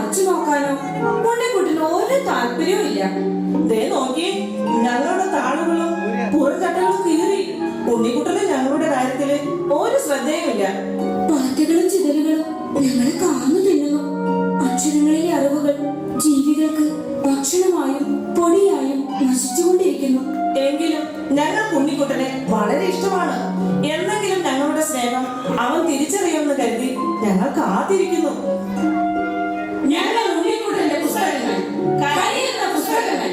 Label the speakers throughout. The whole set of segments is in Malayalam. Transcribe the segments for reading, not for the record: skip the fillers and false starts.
Speaker 1: മറച്ചു നോക്കാനോ ഉണ്ണിക്കുട്ടിന് ഒരു താല്പര്യവും ഇല്ല.
Speaker 2: ദേ നോക്കി, ഞങ്ങളുടെ താളുകളും പുറംചട്ടകളും കീറി. ഉണ്ണിക്കുട്ടന് ഞങ്ങളുടെ കാര്യത്തില് ഒരു ശ്രദ്ധയുമില്ല.
Speaker 1: പാറ്റകളും ചിതലുകളും ഞങ്ങളെ കാർന്നു തിന്നുന്നു. അക്ഷരങ്ങളിലെ അറിവുകൾ ജീവികൾക്ക് ഭക്ഷണമായും പൊടിയായും നശിച്ചുകൊണ്ടിരിക്കുന്നു.
Speaker 2: എങ്കിലും ഞങ്ങൾക്ക് ഉണ്ണിക്കുട്ടനെ വളരെ ഇഷ്ടമാണ്. എന്നെങ്കിലും ഞങ്ങളുടെ സ്നേഹം അവൻ തിരിച്ചറിയുമെന്ന് കരുതി ഞങ്ങൾ കാത്തിരിക്കുന്നു.
Speaker 1: ഞങ്ങൾ ഉണ്ണിക്കുട്ടന്റെ പുസ്തകങ്ങൾ, കരയുന്ന പുസ്തകങ്ങൾ.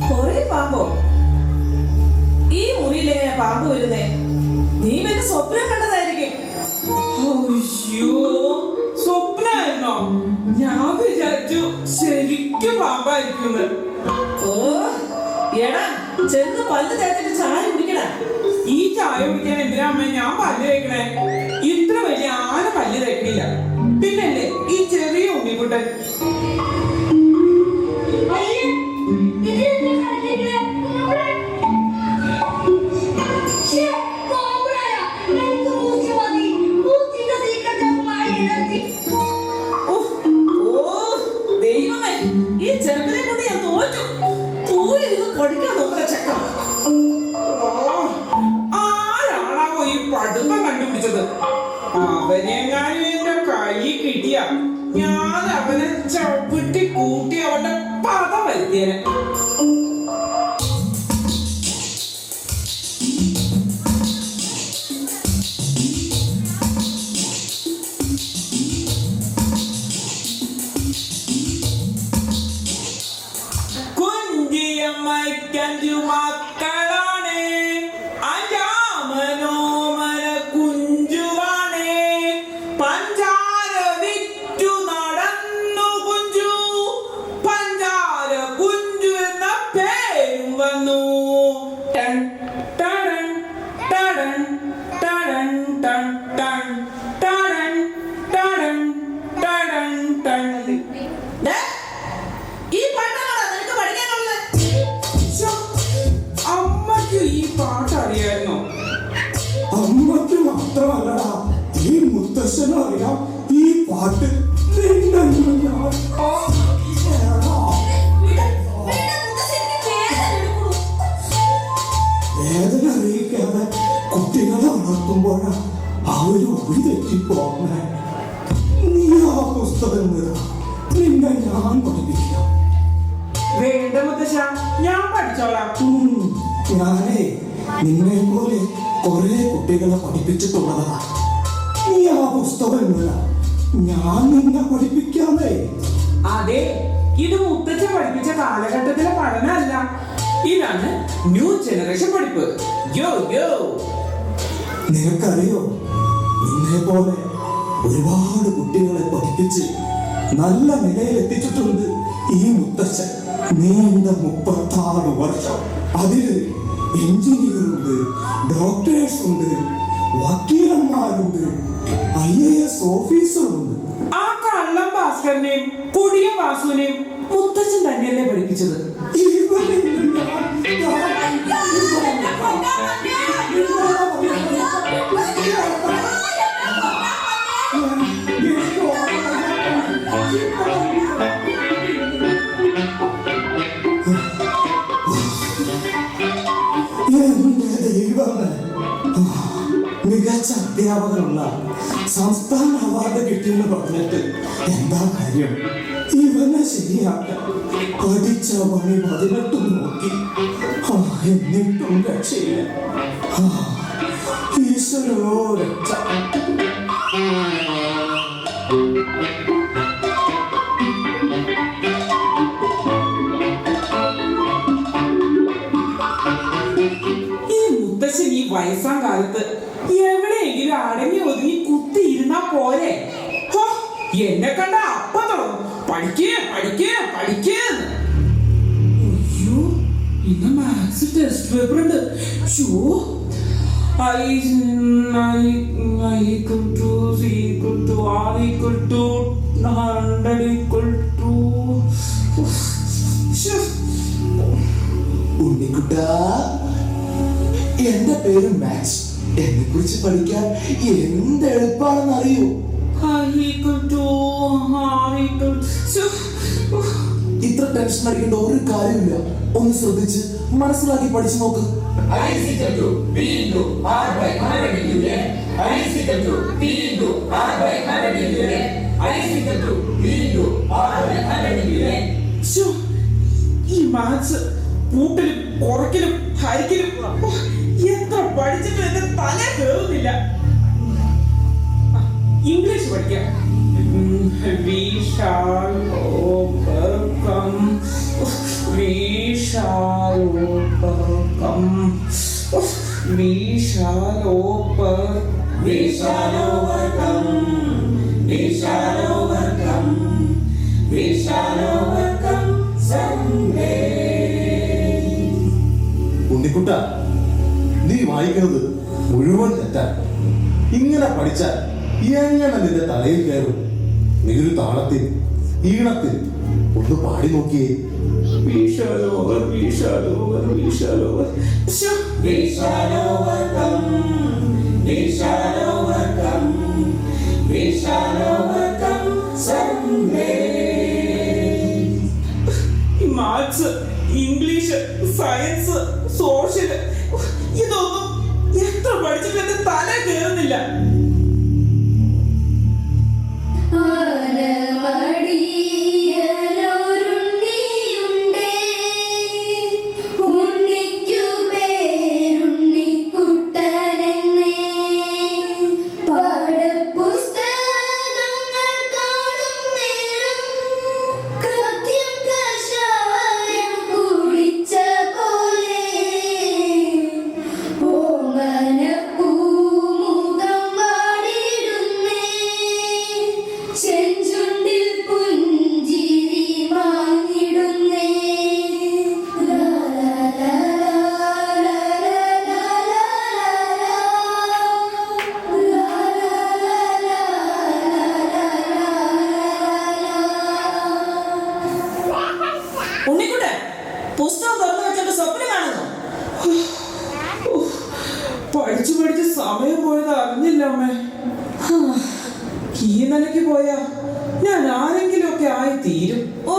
Speaker 2: കൊറേ പാമ്പോ? ഈ മുറിയിലെങ്ങനെ പാമ്പ് വരുന്നേ? നീ വല്ല സ്വപ്നം കണ്ടതായിരിക്കും.
Speaker 3: സ്വപ്നായിരുന്നോ? ഞാൻ വിചാരിച്ചു ശരിക്കും പാമ്പായിരിക്കും.
Speaker 2: ഓ എടാ, ചെന്ന് പല്ല് തേച്ചിട്ട് ചായ കുടിക്കണ.
Speaker 3: ഈ ചായ കുടിക്കാൻ എന്തിനാ അമ്മ ഞാൻ പല്ല് തേക്കണേ? ഇത്ര വലിയ ആന പല്ല് തേക്കണില്ല. പിന്നല്ലേ ഈ ചെറിയ ഉണ്ണിക്കുട്ടൻ.
Speaker 2: ദൈവമേ, ഈ ചെറുക്കനെ കൊണ്ട് ഞാൻ തോറ്റു. തോലിരുന്ന് പഠിക്കാൻ നോക്കുന്ന ചക്ക.
Speaker 3: ആരാണാവോ ഈ പഠിത്തം കണ്ടുപിടിച്ചത്? അവനെങ്ങാനും എന്റെ കൈ കിട്ടിയ ഞാൻ അവനെ ചവിട്ടി കൂട്ടി അവന്റെ പത വരുത്തിയനെ. കുഞ്ചിയമ്മയ്ക്കഞ്ചു മക്കളാണ്, അഞ്ചാമനോമന കുഞ്ചുവാണ്. പഞ്ചാര വിറ്റു നടന്നു കുഞ്ചു, പഞ്ചാര കുഞ്ചു എന്ന പേരും വന്നു. ടൺ ടടൻ ടടൻ ടടൻ ടൺ ടൺ ടടൻ ടടൻ ടടൻ ടൺ.
Speaker 2: ഈ പാട്ടാണോ നിനക്ക് പഠിക്കാനുള്ളത്?
Speaker 3: അമ്മയ്ക്ക് ഈ പാട്ട് അറിയായിരുന്നോ?
Speaker 4: അമ്മയ്ക്ക് മാത്രമല്ലടാ, ഈ മുത്തശ്ശനും അറിയാം ഈ പാട്ട്. വേദന അറിയിക്കാതെ കുട്ടികളെ വളർത്തുമ്പോഴാ അവര് ഒഴി തെറ്റിപ്പോന്നെ. നീ ആ പുസ്തകം നിന്നെ ഞാൻ പഠിപ്പിക്കാം.
Speaker 3: വേണ്ട മുത്തശ്ശ, ഞാൻ പഠിച്ചോളാം.
Speaker 4: ഞാനേ നിന്നെ പോലെ കുറെ കുട്ടികളെ പഠിപ്പിച്ചിട്ടുള്ളതാ. നീ ആ പുസ്തകം ഞാൻ നിന്നെ പഠിപ്പിക്കാമേ.
Speaker 3: അതെ, ഇത് മുത്തച്ഛൻ പഠിപ്പിച്ച കാലഘട്ടത്തിലെ പഠനമല്ല. ഇതാണ് ന്യൂ ജനറേഷൻ പഠിപ്പ്. യോ യോ,
Speaker 4: നിനക്കറിയോ, നിന്നെ പോലെ ഒരുപാട് കുട്ടികളെ പഠിപ്പിച്ച് നല്ല നിലയിലെത്തിച്ചിട്ടുണ്ട് ഈ മുത്തച്ഛൻ. നീണ്ട 36 വർഷം. അതില് എഞ്ചിനീയറുണ്ട്, ഡോക്ടേഴ്സ് ഉണ്ട്, വക്കീലന്മാരുണ്ട്, IAS ഓഫീസറുണ്ട്.
Speaker 3: ആ കള്ളം ഭാസ്കരനെയും കുടിയ വാസുവിനെയും മുത്തച്ഛൻ തന്നെയല്ലേ പഠിപ്പിച്ചത്?
Speaker 4: സംസ്ഥാന അവാർഡ് കിട്ടിയെന്ന് പറഞ്ഞിട്ട് എന്താ കാര്യം? ഇവനെ ശരിയാക്കാൻ പഠിച്ച പണി 18 നോക്കി, എന്നിട്ടും രക്ഷയില്ല. ഈശ്വരോ രക്ഷ.
Speaker 3: ഈ മുത്തശ്ശൻ ഈ വയസ്സാം കാലത്ത് എവിടെയെങ്കിലും അടങ്ങി ഒതുങ്ങി കുത്തിയിരുന്നാ പോരെ? ഹോ, എന്നെ കണ്ട അപ്പൊ തുടങ്ങും പഠിക്കേ പഠിക്കേ പഠിക്കേന്ന്. അയ്യോ, ഇന്ന് മാത്സ് ടെസ്റ്റ് പേപ്പർ ഉണ്ട്. ഷോ
Speaker 4: ഉണ്ണിക്കുട്ട, എന്റെ പേര് മാക്സ്. എന്നെ കുറിച്ച് പഠിക്കാൻ എന്ത് എളുപ്പാണെന്ന് അറിയൂ. ഇത്ര ടെൻഷൻ അടിക്കേണ്ട ഒരു കാര്യമില്ല. ഒന്ന് ശ്രദ്ധിച്ച് മനസ്സിലാക്കി പഠിച്ചു നോക്ക്.
Speaker 3: ഈ മാത്സ് കൂട്ടലും കുറയ്ക്കലും ഹരിക്കലും എത്ര പഠിച്ചിട്ടും എന്റെ തല കേറുന്നില്ല. ഇംഗ്ലീഷ് പഠിക്കാം. We shall overcome. We shall overcome. We shall overcome. We shall overcome. We shall overcome. We shall overcome someday.
Speaker 4: ഉണ്ണിക്കുട്ട, നീ വായിക്കുന്നത് മുഴുവൻ തെറ്റാ. ഇങ്ങനെ പഠിച്ചാൽ എങ്ങനെ നിന്റെ തലയിൽ കയറും? നീ ഒരു താളത്തിൽ ഈണത്തിൽ ഒന്ന് പാടി നോക്കിയേ.
Speaker 3: We shall over, we shall over, we shall over. We shall overcome. We shall overcome. We shall overcome someday. Maths, English, science, social ഇതൊന്നും എത്ര പഠിച്ചിട്ട് എന്റെ തല കയറുന്നില്ല. പഠിച്ചു പഠിച്ച് സമയം പോയത് അറിഞ്ഞില്ല അമ്മേ. ഈ നിലയ്ക്ക് പോയാ ഞാൻ ആരെങ്കിലും ഒക്കെ ആയി തീരും.
Speaker 2: ഓ,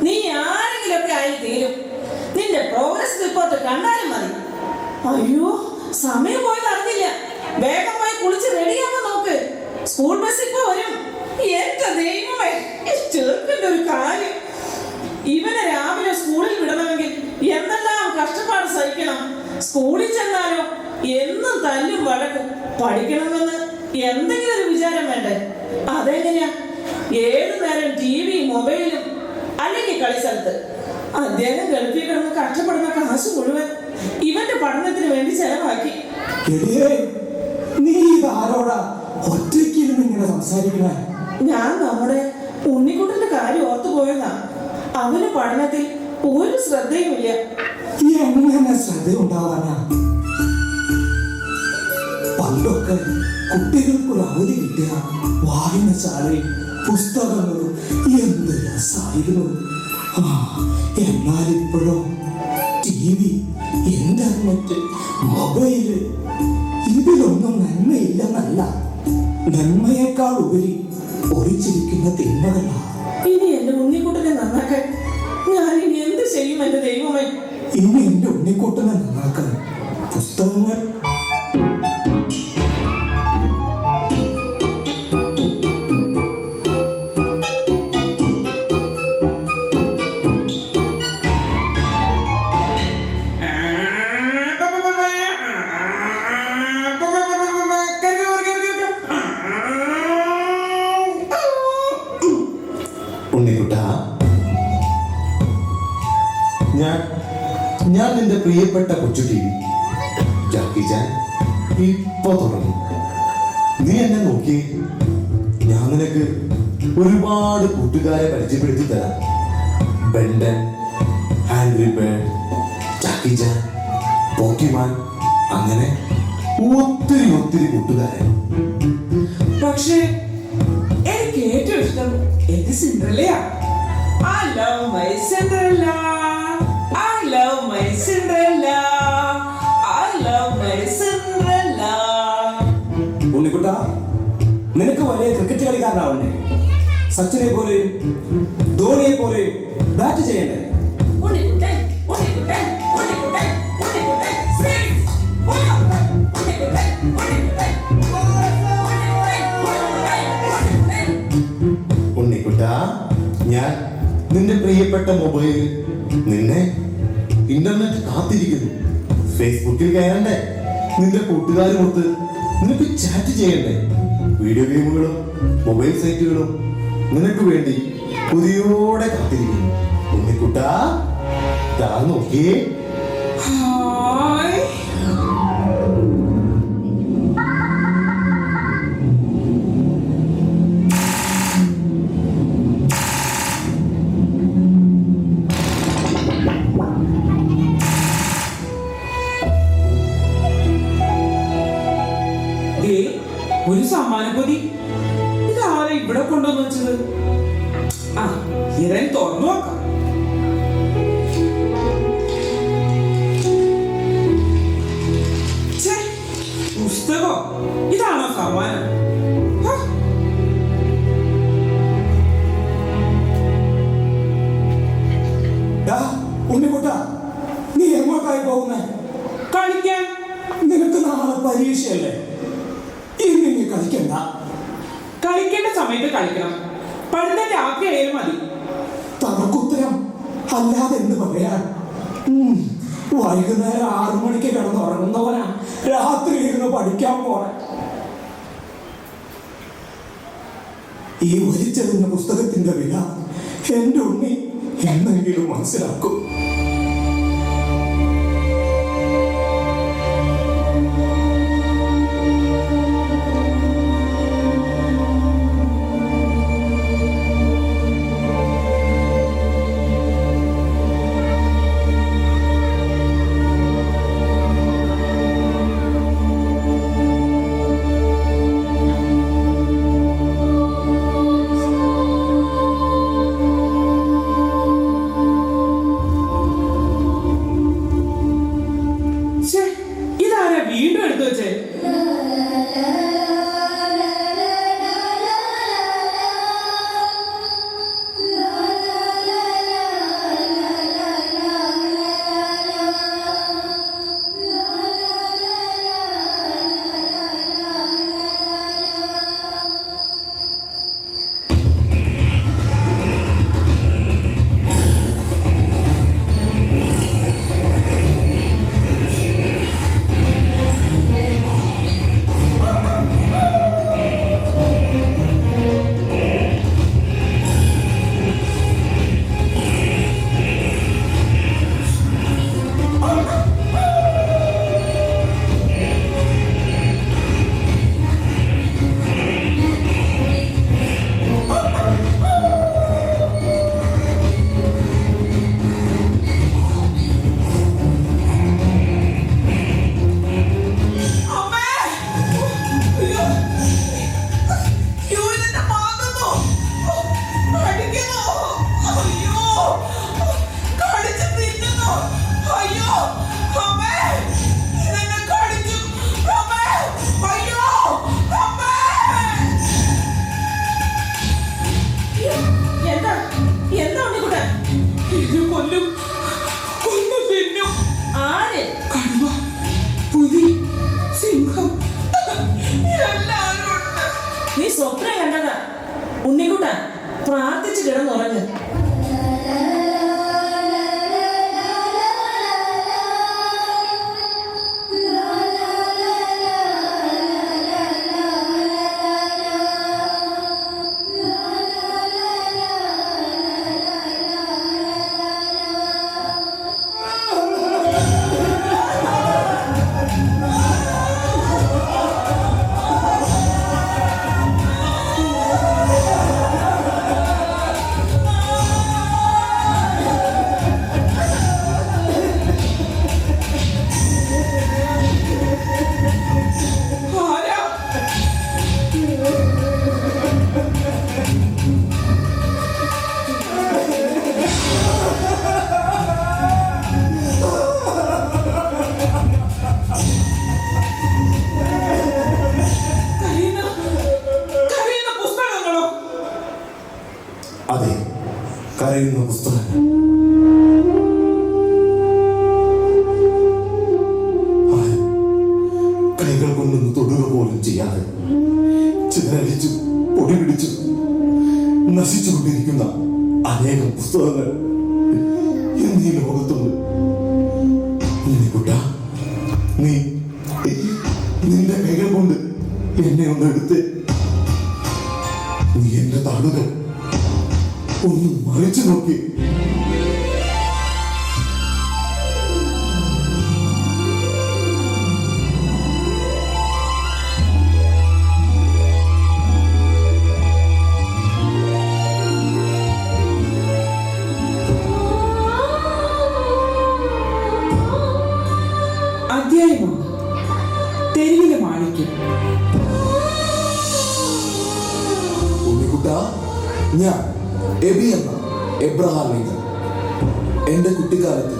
Speaker 2: നീ ആരെങ്കിലും ഒക്കെ ആയി തീരും. നിന്റെ പ്രോഗ്രസ് റിപ്പോർട്ട് കണ്ടാലും മതി. അയ്യോ, സമയം പോയത് അറിഞ്ഞില്ല. വേഗം പോയി കുളിച്ച് റെഡിയാവാൻ നോക്ക്. സ്കൂൾ ബസ് ഇപ്പൊ വരും. എന്റെ ദൈവമേ, ചെറുക്കന്റെ ഒരു കാര്യം. ഇവനെ രാവിലെ സ്കൂളിൽ വിടണമെങ്കിൽ എന്തെല്ലാം കഷ്ടപ്പാട് സഹിക്കണം. സ്കൂളിൽ ചെന്നാലോ എന്നും തല്ലും വഴക്കും. പഠിക്കണമെന്ന് എന്തെങ്കിലും ഒരു വിചാരം വേണ്ടേ? അതെങ്ങനെയാ? ഏതു നേരം ടിവി, മൊബൈലും അല്ലെങ്കിൽ കളിസ്ഥലത്ത്. അദ്ദേഹം ഗൾഫിൽ കിടന്ന് കഷ്ടപ്പെടുന്ന കാശ് മുഴുവൻ ഇവന്റെ പഠനത്തിന് വേണ്ടി ചെലവാക്കി.
Speaker 4: നീ ഇതാരോടാ ഒറ്റയ്ക്കിരുന്ന് ഇങ്ങനെ സംസാരിക്കണേ?
Speaker 2: ഞാൻ നമ്മുടെ ഉണ്ണിക്കുട്ടന്റെ കാര്യം ഓർത്തു പോയതാ. അവന് പഠനത്തിൽ ഒരു ശ്രദ്ധയുമില്ല.
Speaker 4: എങ്ങനെ ശ്രദ്ധയുണ്ടാവാനാ? പണ്ടൊക്കെ കുട്ടികൾക്കൊരു അവധി കിട്ടിയ വായനശാലയിൽ പുസ്തകങ്ങളും എന്ത് രസായിരുന്നു. എന്നാലിപ്പോഴോ TV, ഇന്റർനെറ്റ്, മൊബൈല്, ഇതിലൊന്നും നന്മയില്ലെന്നല്ല, നന്മയേക്കാൾ ഉപരി ഒളിച്ചിരിക്കുന്ന തിന്മകളാ.
Speaker 2: ഇനി എന്റെ ഉണ്ണിക്കുട്ടനെ നന്നാക്കാൻ ഞാൻ ഇനി എന്ത് ചെയ്യും എന്റെ ദൈവമേ?
Speaker 4: ഇനി എന്റെ ഉണ്ണിക്കുട്ടനെ നന്നാക്കാൻ പുസ്തകങ്ങൾ ഉണ്ണിക്കുട്ട, ഞാൻ ഞാൻ നിന്റെ പ്രിയപ്പെട്ട കൊച്ചു ടി വി ജാക്കി ചാൻ ഇപ്പൊ തുടങ്ങും. നീ എന്നെ നോക്കി, ഞാൻ നിനക്ക് ഒരുപാട് കൂട്ടുകാരെ പരിചയപ്പെടുത്തി തരാം. ബെൻഡൻ, ആംഗ്രി ബേർഡ്, ജാക്കി ചാൻ, പോക്കിമാൻ, അങ്ങനെ ഒത്തിരി ഒത്തിരി കൂട്ടുകാരെ.
Speaker 3: പക്ഷേ എനിക്ക് ഏറ്റവും ഇഷ്ടം എന്റെ സിൻഡ്രല്ലയാ. I love my Cinderella. I love my Cinderella. I love my Cinderella.
Speaker 5: ഉണ്ണിക്കുട്ട, നിനക്ക് വലിയ ക്രിക്കറ്റ് കളിക്കാരനാവണ്ടേ? സച്ചിനെ പോലെയും ധോണിയെ പോലെയും ബാറ്റ് ചെയ്യണ്ടേ?
Speaker 1: ഉണ്ണിക്കുട്ടൻ, ഉണ്ണിക്കുട്ടൻ, ഉണ്ണിക്കുട്ടൻ, ഉണ്ണിക്കുട്ടൻ, സ്പീഡ്. ഉണ്ണിക്കുട്ടൻ, ഉണ്ണിക്കുട്ടൻ, ഉണ്ണിക്കുട്ടൻ,
Speaker 4: ഉണ്ണിക്കുട്ട, ഞാൻ നിന്റെ പ്രിയപ്പെട്ട മൊബൈലിൽ നിന്നെ ഇന്റർനെറ്റ് കാത്തിരിക്കുന്നു. ഫേസ്ബുക്കിൽ കയറണ്ടേ, നിന്റെ കൂട്ടുകാരുമൊത്ത് നിനക്ക് ചാറ്റ് ചെയ്യണ്ടേ. വീഡിയോ ഗെയിമുകളും മൊബൈൽ സൈറ്റുകളും നിനക്ക് വേണ്ടി പുതിയോടെ കാത്തിരിക്കുന്നു. ഉണ്ണിക്കുട്ട, ദാ നോക്കിയേ.
Speaker 3: ഹായ്. ദേ, ഒരു സമ്മാനപ്പൊതി. ഇതാരാ ഇവിടെ കൊണ്ടുവന്ന് വെച്ചത്? ആ, ഇതൻ തുറന്നു നോക്കാം. ഛെ, പുസ്തകോ? ഇതാണോ സമ്മാനം? ഹ.
Speaker 5: ഡാ, ഉണ്ണിക്കുട്ട, നീ എങ്ങോട്ടായി പോകുന്നേ?
Speaker 3: കളിക്കാൻ.
Speaker 5: നിനക്ക് നാളെ പരീക്ഷയല്ലേ? ഇന്ന് നീ കളിക്കണ്ട.
Speaker 3: കളിക്കേണ്ട സമയത്ത് കളിക്കണം. പഠിത്തം രാത്രി ആയാലും മതി.
Speaker 5: തർക്കുത്തരം അല്ലാതെ എന്ത് പറയാൻ? വൈകുന്നേരം 6 മണിക്ക് കിടന്നുറങ്ങുന്നവനാ രാത്രി ഇരുന്ന് പഠിക്കാൻ പോണെ. ഈ വലിച്ചെറിഞ്ഞ പുസ്തകത്തിന്റെ വില എന്റെ ഉണ്ണി എന്നെങ്കിലും മനസ്സിലാക്കും.
Speaker 4: കരയുന്ന പുസ്തകങ്ങൾ. ആരും കൈകൾ കൊണ്ടൊന്ന് തൊടുക പോലും ചെയ്യാതെ ചിതറിച്ചു പൊടി പിടിച്ചു നശിച്ചുകൊണ്ടിരിക്കുന്ന അനേകം പുസ്തകങ്ങൾ എന്നീ ലോകത്തുണ്ട്. കുട്ടാ, നീ നിന്റെ കൈകൾ കൊണ്ട് എന്നെ ഒന്ന് എടുത്ത് നീ എന്റെ താളുകൾ ഒന്ന് മറിച്ചു നോക്കി.
Speaker 3: അധ്യായം 1. തെരുവിലെ മാണിക്യം.
Speaker 6: ഉണ്ണിക്കുട്ടാ, ഞാൻ എബി എന്ന എബ്രഹാം ലിങ്കൺ. എൻ്റെ കുട്ടിക്കാലത്ത്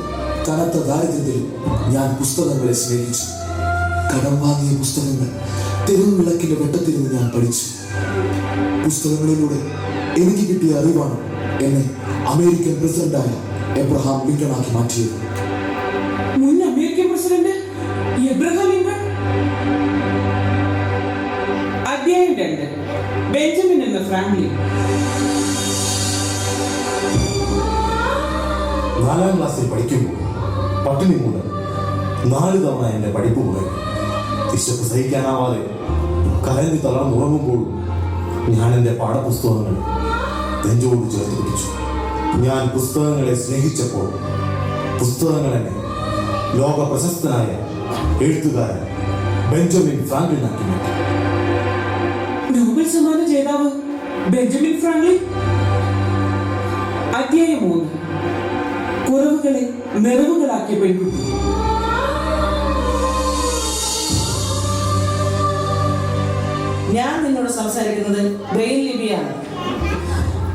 Speaker 6: കനത്ത ദാരിദ്ര്യത്തിൽ ഞാൻ പുസ്തകങ്ങളെ സ്നേഹിച്ചു. കടം വാങ്ങിയ പുസ്തകങ്ങൾ തെരുവിളക്കിന്റെ വെട്ടത്തിരുന്ന് ഞാൻ പഠിച്ചു. പുസ്തകങ്ങളിലൂടെ എനിക്ക് കിട്ടിയ അറിവാണ് എന്നെ അമേരിക്കൻ പ്രസിഡന്റായ എബ്രഹാം ലിങ്കണാക്കി മാറ്റിയത്.
Speaker 3: മുൻ അമേരിക്കൻ പ്രസിഡന്റ് എബ്രഹാം ലിങ്കൺ. അധ്യായം 2. ബെഞ്ചമിൻ എന്ന ഫ്രാങ്ക്ലിൻ.
Speaker 4: 4ാം ക്ലാസ്സിൽ പഠിക്കുമ്പോൾ പട്ടിണി മൂലം 4 തവണ എന്റെ പഠിപ്പ് മുടങ്ങി. വിശപ്പ് സഹിക്കാനാവാതെ കരഞ്ഞു തളർന്നുറങ്ങുമ്പോൾ ഞാൻ എൻ്റെ പാഠപുസ്തകങ്ങൾ നെഞ്ചോട് ചേർത്ത് പിടിച്ചു. ഞാൻ പുസ്തകങ്ങളെ സ്നേഹിച്ചപ്പോൾ പുസ്തകങ്ങൾ എന്നെ ലോക പ്രശസ്തനായ എഴുത്തുകാരൻ ബെഞ്ചമിൻ ഫ്രാങ്ക്ലിനാക്കി മാറ്റി.
Speaker 3: നോബൽ സമ്മാന ജേതാവ് ബെഞ്ചമിൻ ഫ്രാങ്ക്ലിൻ. അധ്യായം 3. കുറവുകളെ നിറവുകളാക്കിയ പെൺകുട്ടി.
Speaker 2: ഞാൻ നിന്നോട് സംസാരിക്കുന്നത് ബ്രെയിൻ ലിപിയാണ്.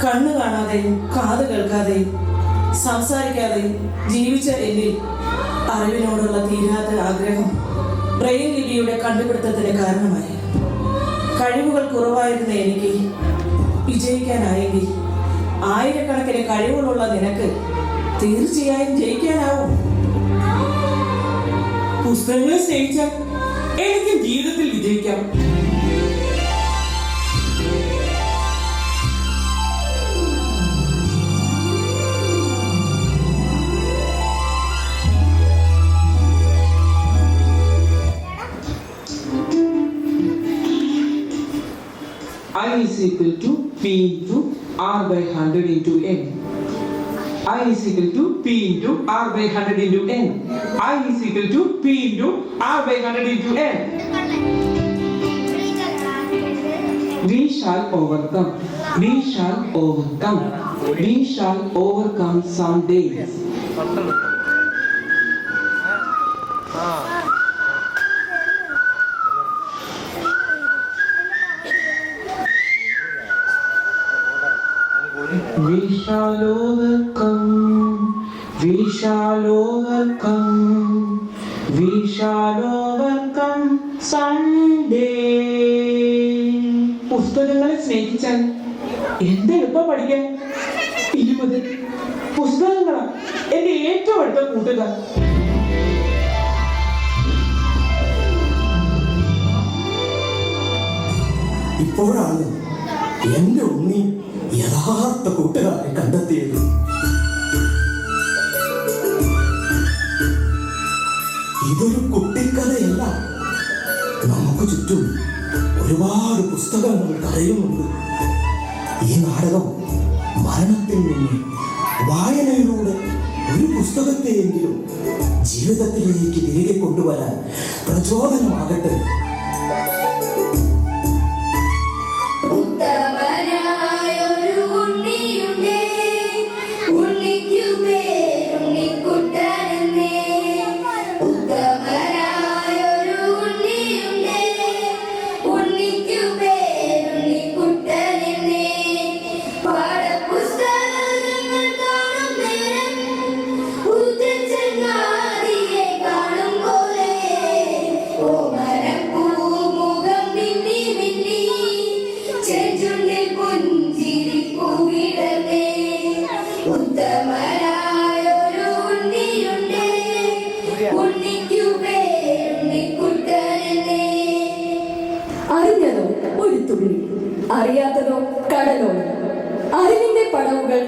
Speaker 2: കണ്ണു കാണാതെയും കാത് കേൾക്കാതെയും സംസാരിക്കാതെയും ജീവിച്ച എന്നിൽ അറിവിനോടുള്ള തീരാത്ത ആഗ്രഹം ബ്രെയിൻ ലിപിയുടെ കണ്ടുപിടുത്തത്തിന് കാരണമായി. കഴിവുകൾ കുറവായിരുന്ന എനിക്ക് വിജയിക്കാനായെങ്കിൽ ആയിരക്കണക്കിന് കഴിവുകളുള്ള നിനക്ക് തീർച്ചയായും ജയിക്കാനാവും.
Speaker 3: പുസ്തകങ്ങളെ സ്നേഹിച്ചാൽ എനിക്ക് ജീവിതത്തിൽ വിജയിക്കാം. I is equal to P into R by 100 into N. I is equal to P into R by 100 into N. I is equal to P into R by 100 into N. We shall overcome. We shall overcome. We shall overcome some days. We shall overcome, we shall overcome, we shall overcome someday. പുസ്തകങ്ങളെ സ്നേഹിച്ചാൽ എന്ത് എളുപ്പം പഠിക്കാൻ. 20 പുസ്തകങ്ങളാണ് എന്റെ ഏറ്റവും അടുത്ത കൂട്ടുകാർ.
Speaker 5: ഇപ്പോഴാണ് എന്റെ ഉണ്ണി യഥാർത്ഥ കൂട്ടുകാരെ കണ്ടെത്തിയത്. ഇതൊരു കുട്ടിക്കഥയല്ല. നമുക്ക് ചുറ്റും ഒരുപാട് പുസ്തകങ്ങൾ കരയുന്നുണ്ട്. ഈ നാടകം മരണത്തിൽ നിന്ന് വായനയിലൂടെ ഒരു പുസ്തകത്തെയെങ്കിലും ജീവിതത്തിലേക്ക് തിരികെ കൊണ്ടുവരാൻ പ്രചോദനമാകട്ടെ.
Speaker 7: കാണും പോലെ ഓ മരം ഉത്തമനായൊരു ഉണ്ണിയുണ്ട്, ഉണ്ണിക്കു പേരുണ്ണിക്കുട്ടനെ. അറിഞ്ഞതോ ഒരു തുള്ളി, അറിയാത്തതോ കടലോളം. അറിവിന്റെ പടവുകൾ